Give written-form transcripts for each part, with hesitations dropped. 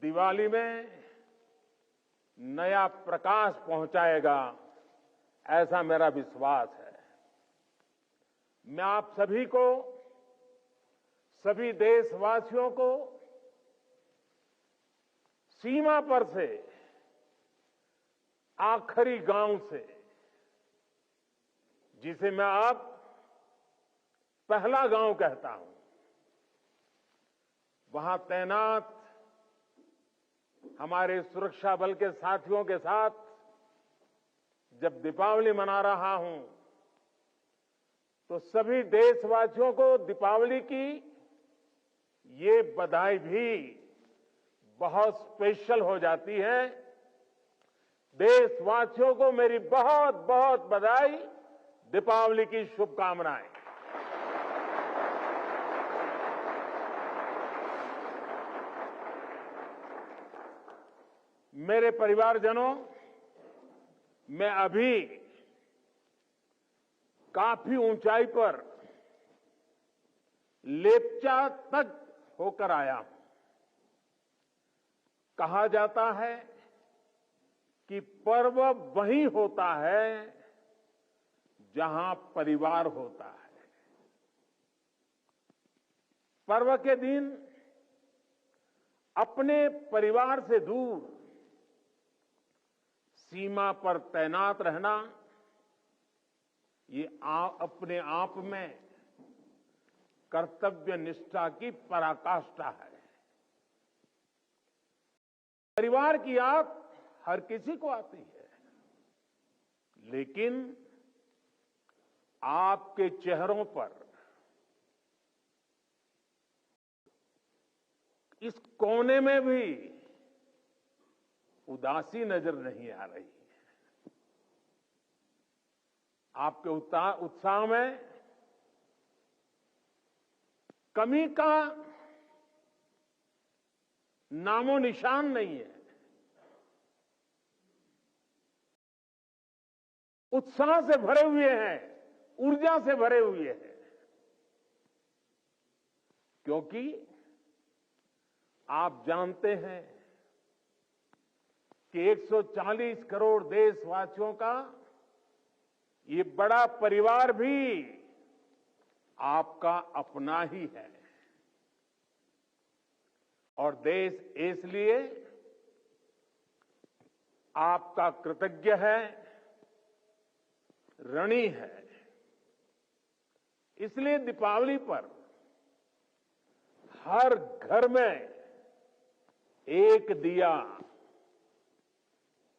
दिवाली में नया प्रकाश पहुंचाएगा, ऐसा मेरा विश्वास है। मैं आप सभी को, सभी देशवासियों को सीमा पर से, आखिरी गांव से, जिसे मैं अब पहला गांव कहता हूं, वहां तैनात हमारे सुरक्षा बल के साथियों के साथ जब दीपावली मना रहा हूं, तो सभी देशवासियों को दीपावली की ये बधाई भी बहुत स्पेशल हो जाती है। देशवासियों को मेरी बहुत बहुत बधाई, दीपावली की शुभकामनाएं। मेरे परिवारजनों, मैं अभी काफी ऊंचाई पर लेप्चा तक होकर आया हूं। कहा जाता है कि पर्व वहीं होता है जहां परिवार होता है। पर्व के दिन अपने परिवार से दूर सीमा पर तैनात रहना, ये अपने आप में कर्तव्य निष्ठा की पराकाष्ठा है। परिवार की याद हर किसी को आती है, लेकिन आपके चेहरों पर इस कोने में भी उदासी नजर नहीं आ रही है। आपके उत्साह में कमी का नामो निशान नहीं है। उत्साह से भरे हुए हैं, ऊर्जा से भरे हुए हैं, क्योंकि आप जानते हैं कि 140 करोड़ देशवासियों का ये बड़ा परिवार भी आपका अपना ही है। और देश इसलिए आपका कृतज्ञ है, ऋणी है। इसलिए दीपावली पर हर घर में एक दिया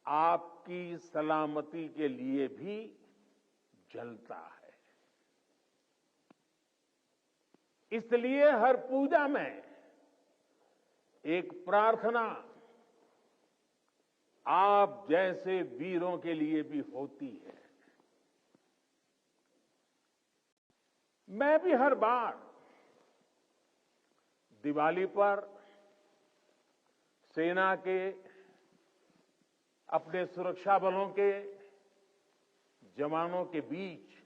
आपकी सलामती के लिए भी जलता है। इसलिए हर पूजा में एक प्रार्थना आप जैसे वीरों के लिए भी होती है। मैं भी हर बार दिवाली पर सेना के, अपने सुरक्षा बलों के जवानों के बीच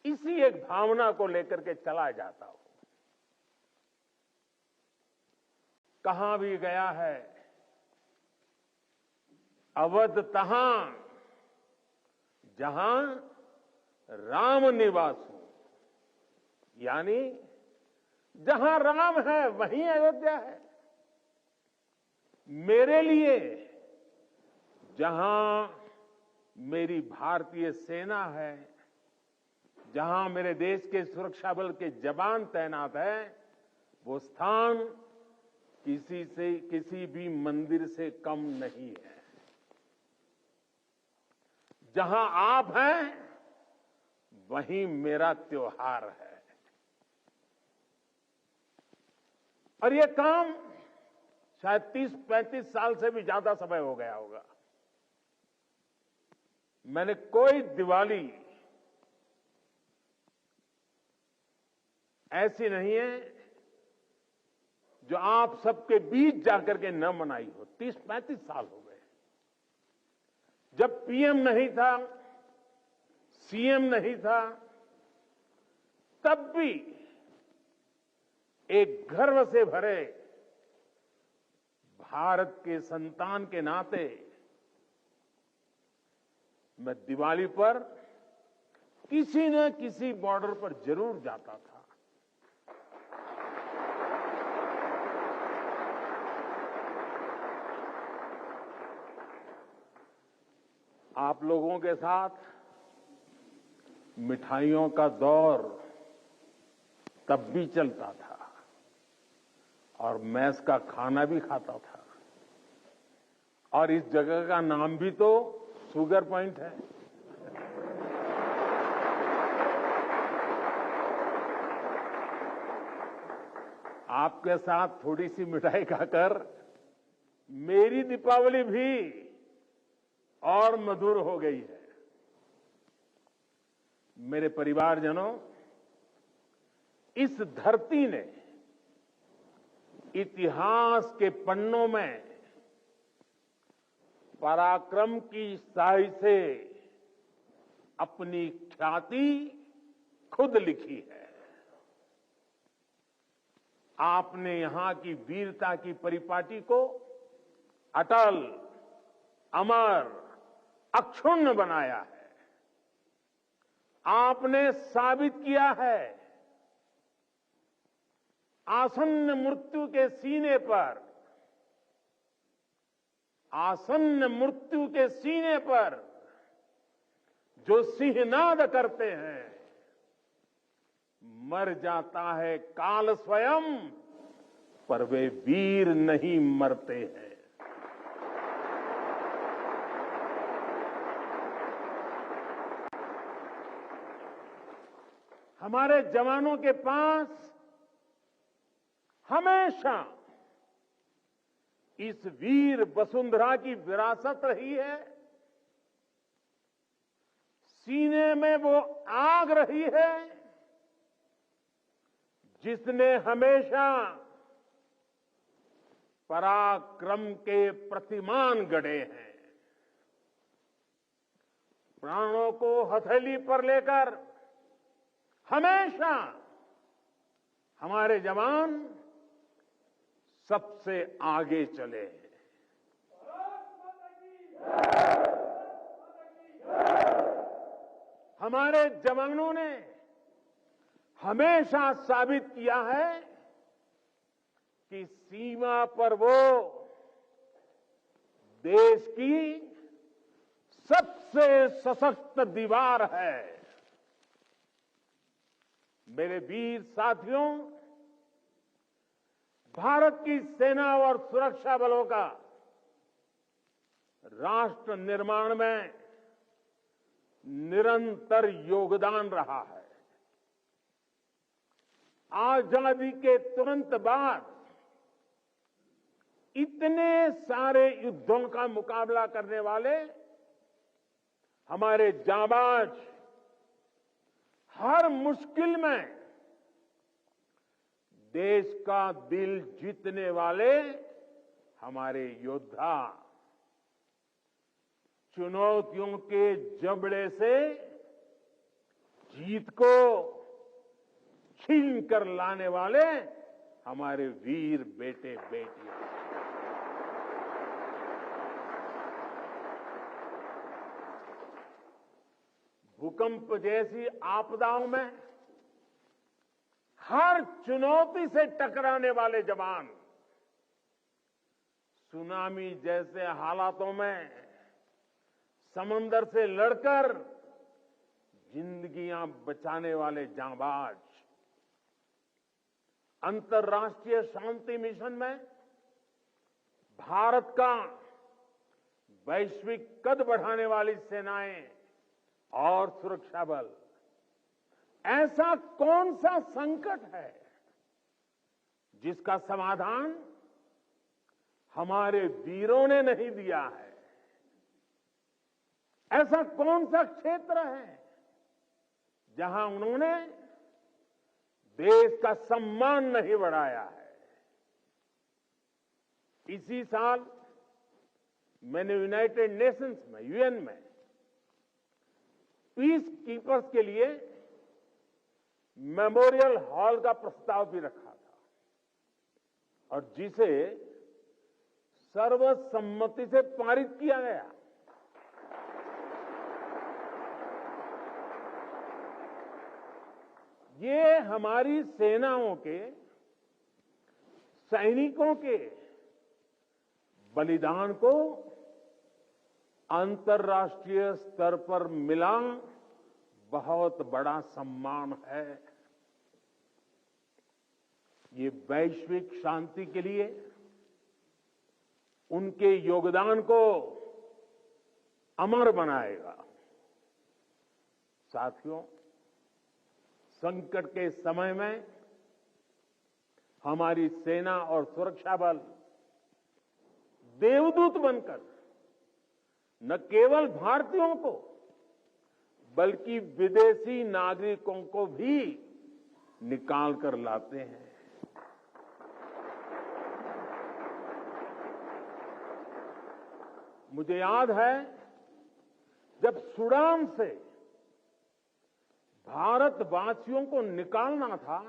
इसी एक भावना को लेकर के चला जाता हूं। कहां भी गया है, अवध तहां जहां राम निवास हो, यानी जहां राम है वहीं अयोध्या है। मेरे लिए जहां मेरी भारतीय सेना है, जहां मेरे देश के सुरक्षा बल के जवान तैनात हैं, वो स्थान किसी भी मंदिर से कम नहीं है। जहां आप हैं वहीं मेरा त्योहार है। और ये काम शायद 30-35 साल से भी ज्यादा समय हो गया होगा। मैंने कोई दिवाली ऐसी नहीं है जो आप सबके बीच जाकर के न मनाई हो। 30-35 साल हो गए। जब पीएम नहीं था, सीएम नहीं था, तब भी एक गर्व से भरे भारत के संतान के नाते मैं दिवाली पर किसी न किसी बॉर्डर पर जरूर जाता था। आप लोगों के साथ मिठाइयों का दौर तब भी चलता था और मैस का खाना भी खाता था, और इस जगह का नाम भी तो शुगर पॉइंट है। आपके साथ थोड़ी सी मिठाई खाकर मेरी दीपावली भी और मधुर हो गई है। मेरे परिवारजनों, इस धरती ने इतिहास के पन्नों में पराक्रम की स्याही से अपनी ख्याति खुद लिखी है। आपने यहां की वीरता की परिपाटी को अटल, अमर, अक्षुण्ण बनाया है। आपने साबित किया है आसन्न मृत्यु के सीने पर, आसन्न मृत्यु के सीने पर जो सिंहनाद करते हैं, मर जाता है काल स्वयं, पर वे वीर नहीं मरते हैं। हमारे जवानों के पास हमेशा इस वीर वसुंधरा की विरासत रही है। सीने में वो आग रही है जिसने हमेशा पराक्रम के प्रतिमान गढ़े हैं। प्राणों को हथेली पर लेकर हमेशा हमारे जवान सबसे आगे चले हैं। हमारे जवानों ने हमेशा साबित किया है कि सीमा पर वो देश की सबसे सशक्त दीवार है। मेरे वीर साथियों, भारत की सेना और सुरक्षा बलों का राष्ट्र निर्माण में निरंतर योगदान रहा है। आजादी के तुरंत बाद इतने सारे युद्धों का मुकाबला करने वाले हमारे जांबाज, हर मुश्किल में देश का दिल जीतने वाले हमारे योद्धा चुनौतियों के जबड़े से जीत को छीन कर लाने वाले हमारे वीर बेटे बेटियां। भूकंप जैसी आपदाओं में हर चुनौती से टकराने वाले जवान, सुनामी जैसे हालातों में समंदर से लड़कर जिंदगियां बचाने वाले जांबाज, अंतर्राष्ट्रीय शांति मिशन में भारत का वैश्विक कद बढ़ाने वाली सेनाएं और सुरक्षा बल, ऐसा कौन सा संकट है जिसका समाधान हमारे वीरों ने नहीं दिया है? ऐसा कौन सा क्षेत्र है जहां उन्होंने देश का सम्मान नहीं बढ़ाया है? इसी साल मैंने यूनाइटेड नेशंस में, यूएन में पीस कीपर्स के लिए मेमोरियल हॉल का प्रस्ताव भी रखा था, और जिसे सर्वसम्मति से पारित किया गया। ये हमारी सेनाओं के, सैनिकों के बलिदान को अंतर्राष्ट्रीय स्तर पर मिला बहुत बड़ा सम्मान है। ये वैश्विक शांति के लिए उनके योगदान को अमर बनाएगा। साथियों, संकट के समय में हमारी सेना और सुरक्षा बल देवदूत बनकर न केवल भारतीयों को बल्कि विदेशी नागरिकों को भी निकाल कर लाते हैं। मुझे याद है जब सूडान से भारतवासियों को निकालना था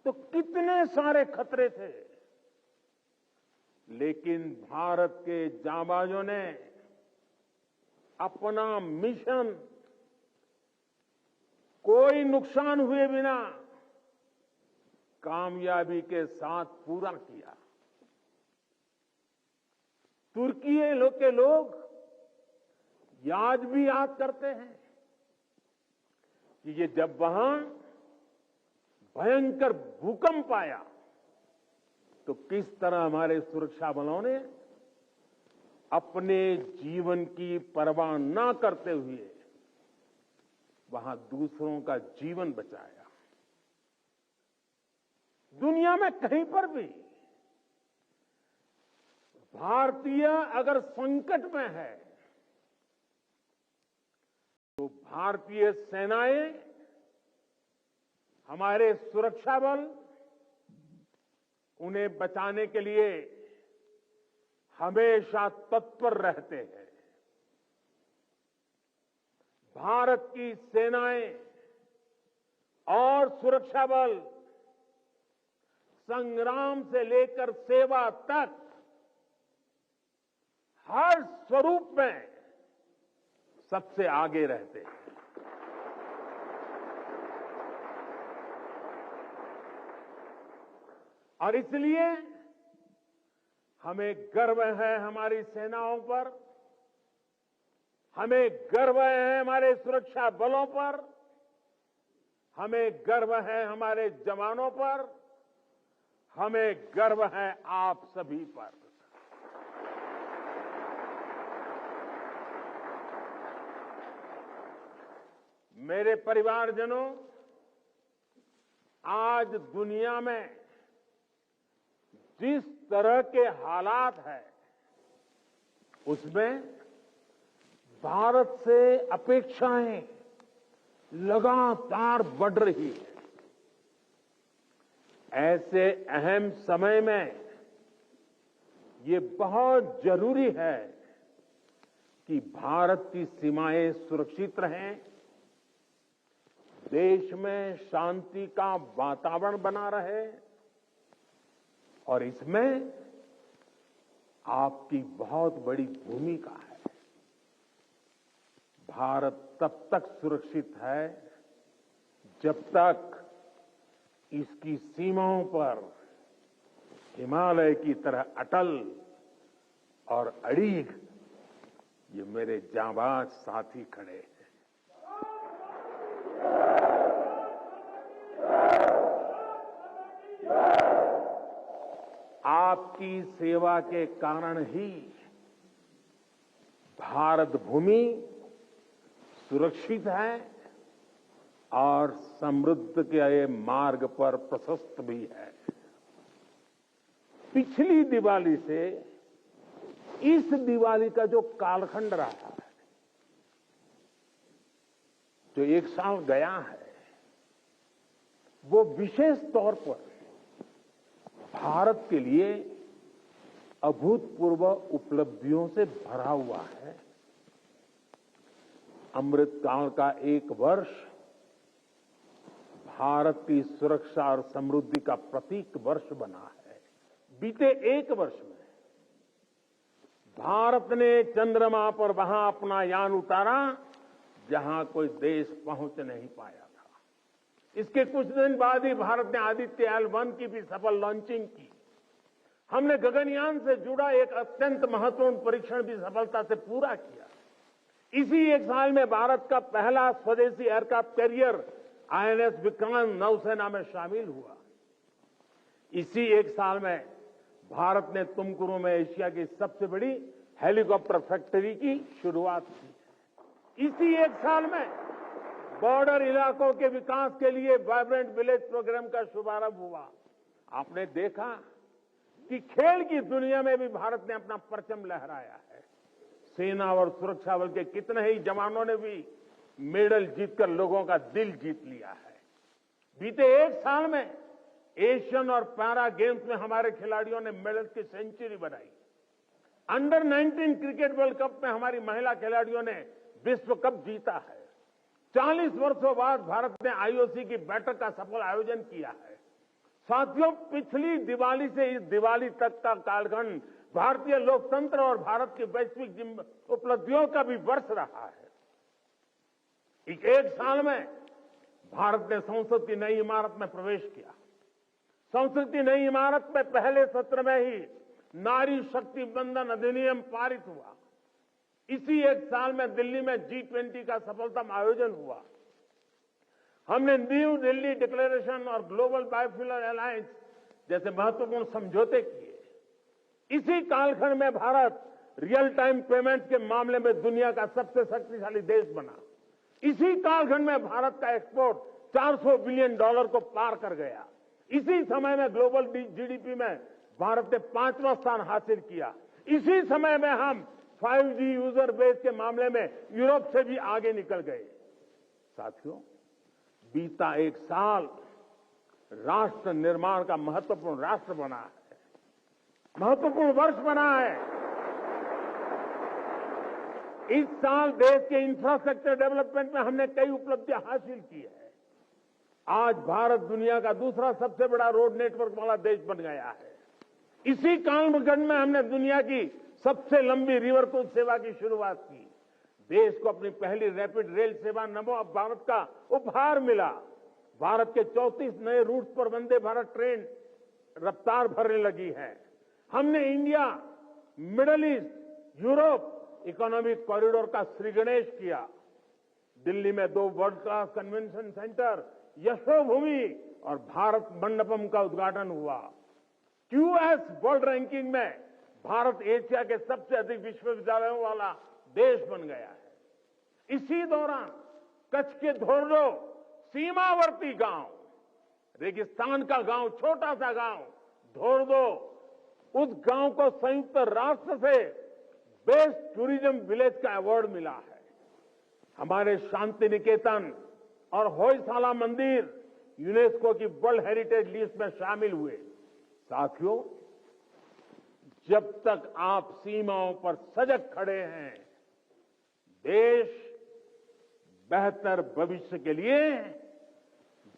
तो कितने सारे खतरे थे, लेकिन भारत के जांबाजों ने अपना मिशन कोई नुकसान हुए बिना कामयाबी के साथ पूरा किया। तुर्की के लोग आज भी याद करते हैं कि ये जब वहां भयंकर भूकंप आया तो किस तरह हमारे सुरक्षा बलों ने अपने जीवन की परवाह न करते हुए वहां दूसरों का जीवन बचाया। दुनिया में कहीं पर भी भारतीय अगर संकट में है तो भारतीय सेनाएं, हमारे सुरक्षा बल उन्हें बचाने के लिए हमेशा तत्पर रहते हैं। भारत की सेनाएं और सुरक्षा बल संग्राम से लेकर सेवा तक हर स्वरूप में सबसे आगे रहते हैं। और इसलिए हमें गर्व है हमारी सेनाओं पर, हमें गर्व है हमारे सुरक्षा बलों पर, हमें गर्व है हमारे जवानों पर, हमें गर्व है आप सभी पर। मेरे परिवारजनों, आज दुनिया में जिस तरह के हालात हैं उसमें भारत से अपेक्षाएं लगातार बढ़ रही है। ऐसे अहम समय में ये बहुत जरूरी है कि भारत की सीमाएं सुरक्षित रहें, देश में शांति का वातावरण बना रहे, और इसमें आपकी बहुत बड़ी भूमिका है। भारत तब तक सुरक्षित है जब तक इसकी सीमाओं पर हिमालय की तरह अटल और अड़ीग ये मेरे जांबाज साथी खड़े हैं। आपकी सेवा के कारण ही भारत भूमि सुरक्षित है और समृद्ध के मार्ग पर प्रशस्त भी है। पिछली दिवाली से इस दिवाली का जो कालखंड रहा है, जो एक साल गया है, वो विशेष तौर पर भारत के लिए अभूतपूर्व उपलब्धियों से भरा हुआ है। अमृतकाल का एक वर्ष भारत की सुरक्षा और समृद्धि का प्रतीक वर्ष बना है। बीते एक वर्ष में भारत ने चंद्रमा पर वहां अपना यान उतारा जहां कोई देश पहुंच नहीं पाया था। इसके कुछ दिन बाद ही भारत ने आदित्य L1 की भी सफल लॉन्चिंग की। हमने गगनयान से जुड़ा एक अत्यंत महत्वपूर्ण परीक्षण भी सफलता से पूरा किया। इसी एक साल में भारत का पहला स्वदेशी एयरक्राफ्ट कैरियर INS विक्रांत नौसेना में शामिल हुआ। इसी एक साल में भारत ने तुमकुरू में एशिया की सबसे बड़ी हेलीकॉप्टर फैक्ट्री की शुरुआत की। इसी एक साल में बॉर्डर इलाकों के विकास के लिए वाइब्रेंट विलेज प्रोग्राम का शुभारंभ हुआ। आपने देखा कि खेल की दुनिया में भी भारत ने अपना परचम लहराया है। सेना और सुरक्षा बल के कितने ही जवानों ने भी मेडल जीतकर लोगों का दिल जीत लिया है। बीते एक साल में एशियन और पैरा गेम्स में हमारे खिलाड़ियों ने मेडल की सेंचुरी बनाई। अंडर 19 क्रिकेट वर्ल्ड कप में हमारी महिला खिलाड़ियों ने विश्व कप जीता है। 40 वर्षों बाद भारत ने IOC की बैठक का सफल आयोजन किया है। साथियों, पिछली दिवाली से इस दिवाली तक का कालखंड भारतीय लोकतंत्र और भारत की वैश्विक उपलब्धियों का भी वर्ष रहा है। एक साल में भारत ने संसद की नई इमारत में प्रवेश किया। संसद की नई इमारत में पहले सत्र में ही नारी शक्ति बंधन अधिनियम पारित हुआ। इसी एक साल में दिल्ली में G20 का सफलतम आयोजन हुआ। हमने न्यू दिल्ली डिक्लेरेशन और ग्लोबल बायोफ्यूल अलायंस जैसे महत्वपूर्ण समझौते किए। इसी कालखंड में भारत रियल टाइम पेमेंट के मामले में दुनिया का सबसे शक्तिशाली देश बना। इसी कालखंड में भारत का एक्सपोर्ट $400 बिलियन को पार कर गया। इसी समय में ग्लोबल GDP में भारत ने 5वां स्थान हासिल किया। इसी समय में हम 5G यूजर बेस के मामले में यूरोप से भी आगे निकल गए। साथियों, बीता एक साल राष्ट्र निर्माण का महत्वपूर्ण राष्ट्र बना है, महत्वपूर्ण वर्ष बना है। इस साल देश के इंफ्रास्ट्रक्चर डेवलपमेंट में हमने कई उपलब्धियां हासिल की है। आज भारत दुनिया का दूसरा सबसे बड़ा रोड नेटवर्क वाला देश बन गया है। इसी कालखंड में हमने दुनिया की सबसे लंबी रिवर क्रूज सेवा की शुरुआत की। देश को अपनी पहली रैपिड रेल सेवा नमो भारत का उपहार मिला। भारत के 34 नए रूट पर वंदे भारत ट्रेन रफ्तार भरने लगी है। हमने India, middle east, Europe economic corridor का श्रीगणेश किया। दिल्ली में 2 world class convention centre, Yashobhoomi और भारत मंडपम का उद्घाटन हुआ। QS वर्ल्ड रैंकिंग में भारत एशिया के सबसे अधिक विश्वविद्यालयों वाला देश बन गया है। इसी दौरान कच्छ के धोर्डो सीमावर्ती गांव, रेगिस्तान का गांव, छोटा सा गांव धोर्डो, उस गांव को संयुक्त राष्ट्र से बेस्ट टूरिज्म विलेज का अवार्ड मिला है। हमारे शांति निकेतन और होयसाला मंदिर यूनेस्को की वर्ल्ड हेरिटेज लिस्ट में शामिल हुए। साथियों, जब तक आप सीमाओं पर सजग खड़े हैं, देश बेहतर भविष्य के लिए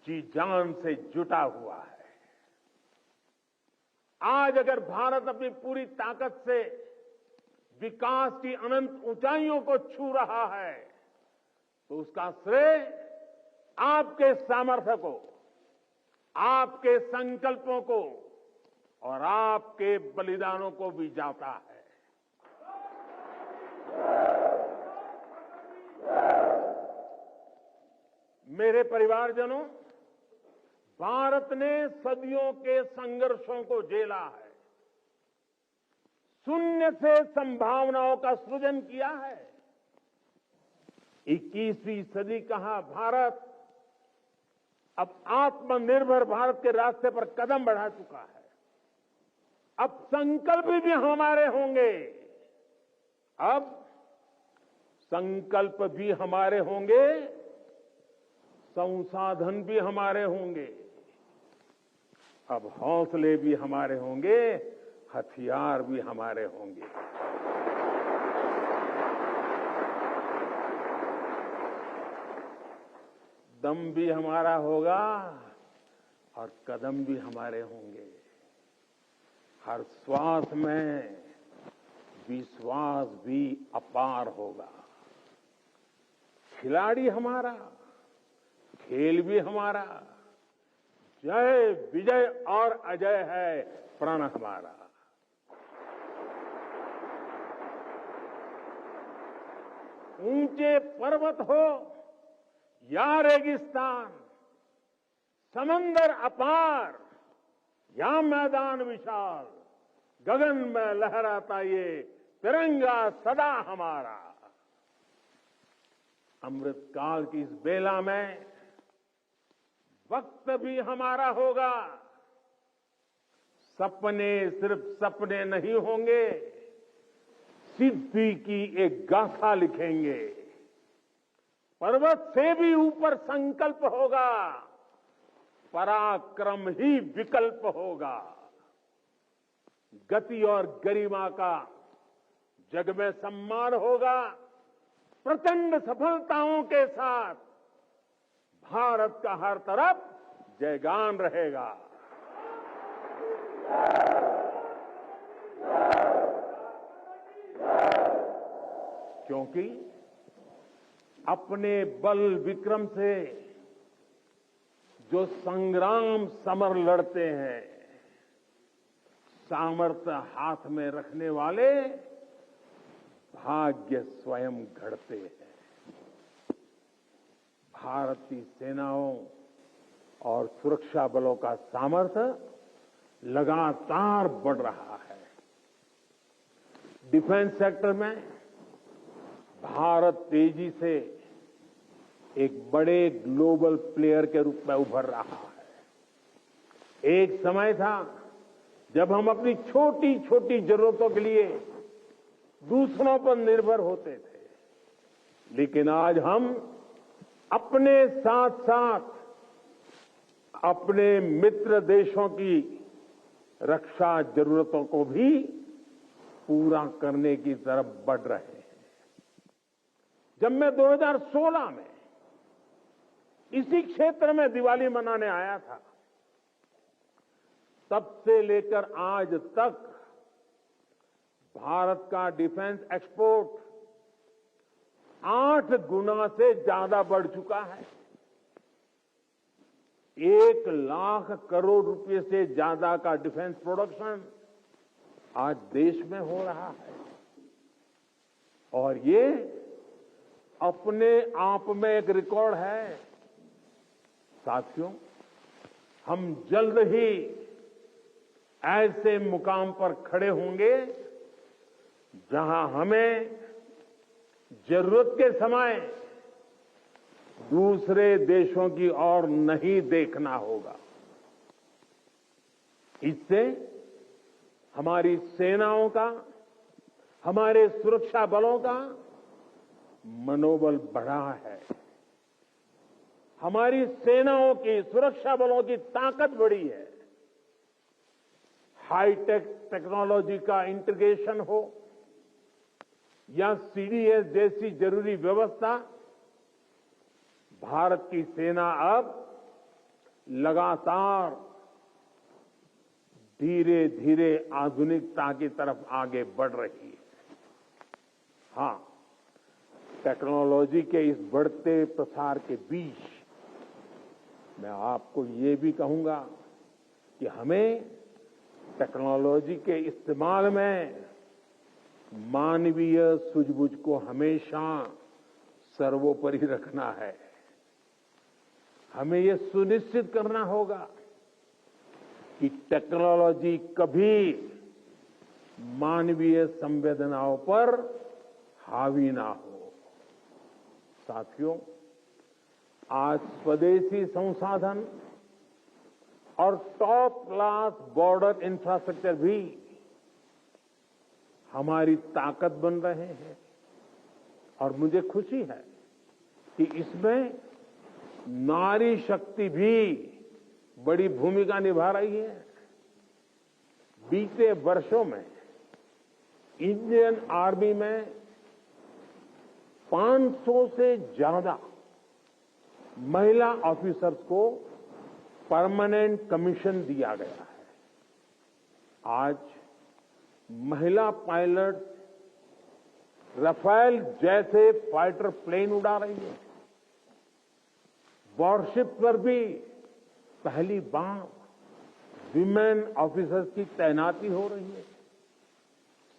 जी जान से जुटा हुआ है। आज अगर भारत अपनी पूरी ताकत से विकास की अनंत ऊंचाइयों को छू रहा है, तो उसका श्रेय आपके सामर्थ्य को, आपके संकल्पों को और आपके बलिदानों को भी जाता है। मेरे परिवारजनों, भारत ने सदियों के संघर्षों को झेला है, शून्य से संभावनाओं का सृजन किया है। 21वीं सदी का भारत अब आत्मनिर्भर भारत के रास्ते पर कदम बढ़ा चुका है। अब संकल्प भी हमारे होंगे, अब संकल्प भी हमारे होंगे, संसाधन भी हमारे होंगे, अब हौसले भी हमारे होंगे, हथियार भी हमारे होंगे। दम भी हमारा होगा और कदम भी हमारे होंगे। हर श्वास में विश्वास भी अपार होगा। खिलाड़ी हमारा, खेल भी हमारा, जय विजय और अजय है प्रण हमारा। ऊंचे पर्वत हो या रेगिस्तान, समंदर अपार या मैदान विशाल, गगन में लहराता ये तिरंगा सदा हमारा। अमृतकाल की इस बेला में वक्त भी हमारा होगा। सपने सिर्फ सपने नहीं होंगे, सिद्धि की एक गाथा लिखेंगे। पर्वत से भी ऊपर संकल्प होगा, पराक्रम ही विकल्प होगा। गति और गरिमा का जग में सम्मान होगा। प्रचंड सफलताओं के साथ भारत का हर तरफ जयगान रहेगा। क्योंकि अपने बल विक्रम से जो संग्राम समर लड़ते हैं, सामर्थ्य हाथ में रखने वाले भाग्य स्वयं घड़ते हैं। भारत की सेनाओं और सुरक्षा बलों का सामर्थ्य लगातार बढ़ रहा है। डिफेंस सेक्टर में भारत तेजी से एक बड़े ग्लोबल प्लेयर के रूप में उभर रहा है। एक समय था जब हम अपनी छोटी छोटी जरूरतों के लिए दूसरों पर निर्भर होते थे, लेकिन आज हम अपने साथ साथ अपने मित्र देशों की रक्षा जरूरतों को भी पूरा करने की तरफ बढ़ रहे हैं। जब मैं 2016 में इसी क्षेत्र में दिवाली मनाने आया था, तब से लेकर आज तक भारत का डिफेंस एक्सपोर्ट 8 गुना से ज्यादा बढ़ चुका है। 1 लाख करोड़ रुपए से ज्यादा का डिफेंस प्रोडक्शन आज देश में हो रहा है। और ये अपने आप में एक रिकॉर्ड है। साथियों, हम जल्द ही ऐसे मुकाम पर खड़े होंगे जहां हमें जरूरत के समय दूसरे देशों की ओर नहीं देखना होगा। इससे हमारी सेनाओं का, हमारे सुरक्षा बलों का मनोबल बढ़ा है। हमारी सेनाओं की, सुरक्षा बलों की ताकत बढ़ी है। हाईटेक टेक्नोलॉजी का इंटीग्रेशन हो या सीडीएस जैसी जरूरी व्यवस्था, भारत की सेना अब लगातार धीरे धीरे आधुनिकता की तरफ आगे बढ़ रही है। हां, टेक्नोलॉजी के इस बढ़ते प्रसार के बीच मैं आपको ये भी कहूंगा कि हमें टेक्नोलॉजी के इस्तेमाल में मानवीय सूझबूझ को हमेशा सर्वोपरि रखना है। हमें यह सुनिश्चित करना होगा कि टेक्नोलॉजी कभी मानवीय संवेदनाओं पर हावी ना हो। साथियों, आज स्वदेशी संसाधन और टॉप क्लास बॉर्डर इंफ्रास्ट्रक्चर भी हमारी ताकत बन रहे हैं। और मुझे खुशी है कि इसमें नारी शक्ति भी बड़ी भूमिका निभा रही है। बीते वर्षों में इंडियन आर्मी में 500 से ज्यादा महिला ऑफिसर्स को परमानेंट कमीशन दिया गया है। आज महिला पायलट राफेल जैसे फाइटर प्लेन उड़ा रही है। वॉरशिप पर भी पहली बार विमेन ऑफिसर्स की तैनाती हो रही है।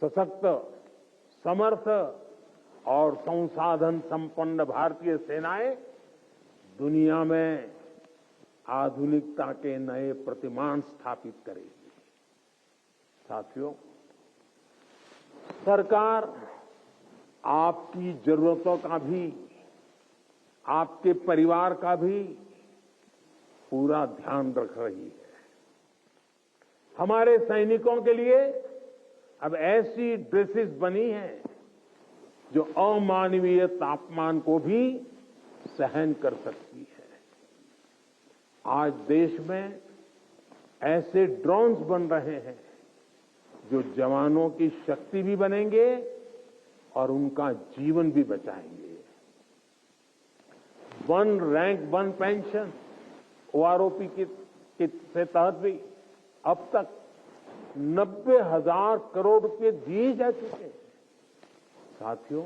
सशक्त, समर्थ और संसाधन संपन्न भारतीय सेनाएं दुनिया में आधुनिकता के नए प्रतिमान स्थापित करेगी। साथियों, सरकार आपकी जरूरतों का भी, आपके परिवार का भी पूरा ध्यान रख रही है। हमारे सैनिकों के लिए अब ऐसी ड्रेसेस बनी हैं जो अमानवीय तापमान को भी सहन कर सकती है। आज देश में ऐसे ड्रोन्स बन रहे हैं जो जवानों की शक्ति भी बनेंगे और उनका जीवन भी बचाएंगे। One rank one pension OROP के तहत भी अब तक 90,000 करोड़ रुपए दिए जा चुके हैं। साथियों,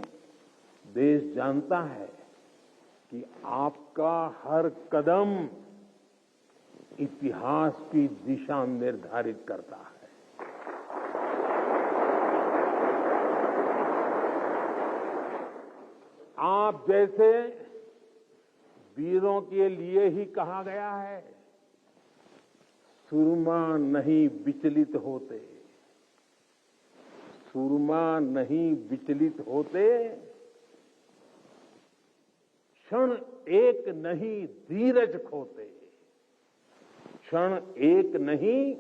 देश जानता है कि आपका हर कदम इतिहास की दिशा निर्धारित करता है। आप जैसे वीरों के लिए ही कहा गया है, सूरमा नहीं विचलित होते, सूरमा नहीं विचलित होते, क्षण एक नहीं धीरज खोते, क्षण एक नहीं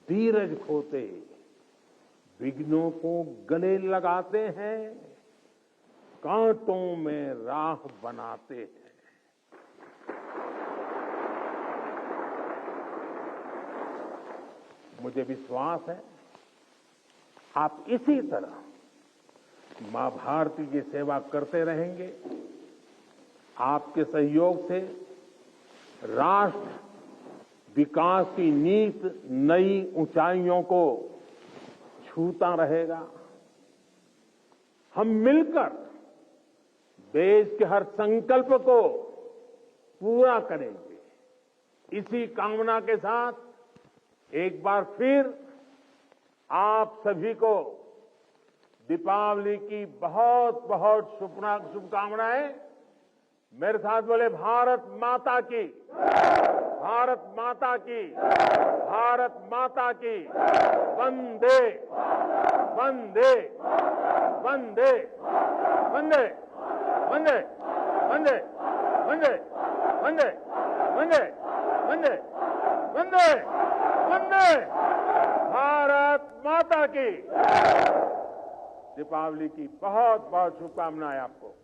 धीरज खोते, विघ्नों को गले लगाते हैं, कांटों में राह बनाते हैं। मुझे विश्वास है आप इसी तरह मां भारती की सेवा करते रहेंगे। आपके सहयोग से राष्ट्र विकास की नीत नई ऊंचाइयों को छूता रहेगा। हम मिलकर देश के हर संकल्प को पूरा करेंगे। इसी कामना के साथ एक बार फिर आप सभी को दीपावली की बहुत बहुत शुभकामनाएं। मेरे साथ बोले भारत माता की, भारत माता की, भारत माता की, वंदे वंदे वंदे वंदे वंदे वंदे वंदे वंदे वंदे वंदे वंदे वंदे भारत माता की। दीपावली की बहुत बहुत शुभकामनाएं आपको।